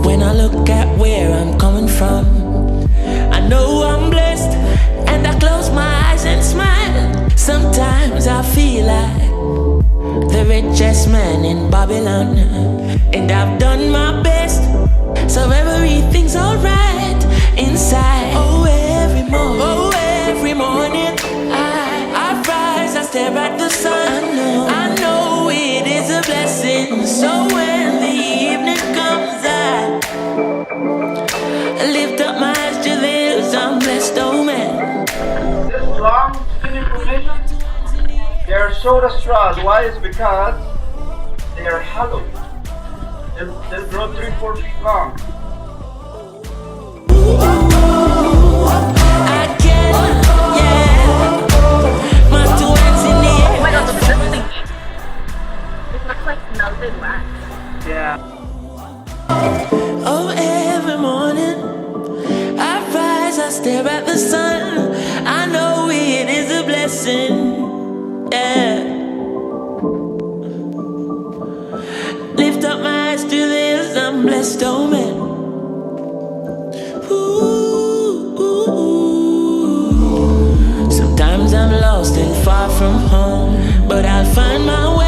When I look at where I'm coming from, I know I'm blessed, and I close my eyes and smile. Sometimes I feel like the richest man in Babylon, and I've done my best, so everything's alright inside. Oh, every morning I rise, I stare at the sun. I know it is a blessing. So when the evening comes, I lift up my eyes to the hills. I'm blessed, oh man. This long, skinny formation, they are soda straws. Why? Is because they are hollow. They'll grow 3-4 feet long. Yeah. Oh, every morning I rise, I stare at the sun. I know it is a blessing. Yeah. Lift up my eyes to the hills. I'm blessed, oh man. Ooh. Sometimes I'm lost and far from home, but I'll find my way.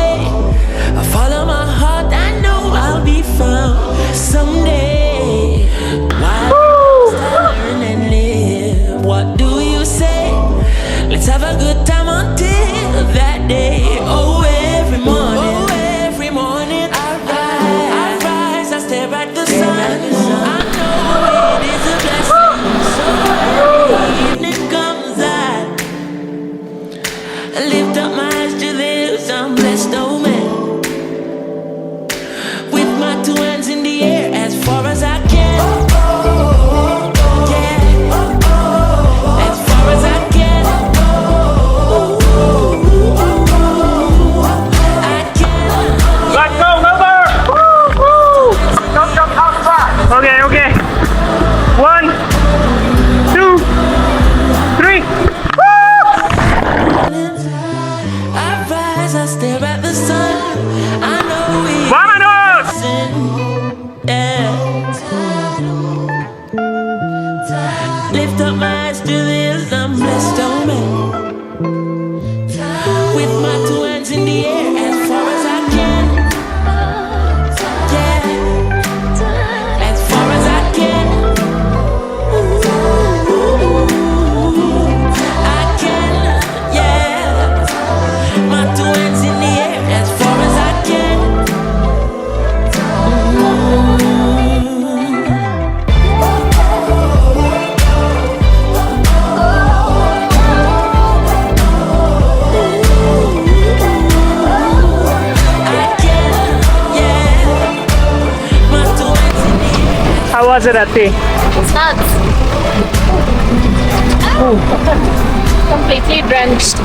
I follow my heart, I know I'll be found someday. While I learn and live, what do you say? Let's have a good time until that day. Oh, every morning I rise, I stare at the sun. I know it is a blessing. So when the evening comes, I lift up my eyes to the hills. I'm blessed, oh man. Two hands in the air as far as I can. Yeah, as far as I can. I can. Let's go, number! Woo! Jump outside. Okay. 1, 2, 3. Woo! I rise, I stare at the sun. I know it. Yeah. Lift up my eyes to the hills. I'm blessed, oh man. With my two hands in the air as far as I can. Yeah, as far as I can. I can, yeah. My two hands in the air as far as I can. How was it, Ate? It's nuts. Completely drenched.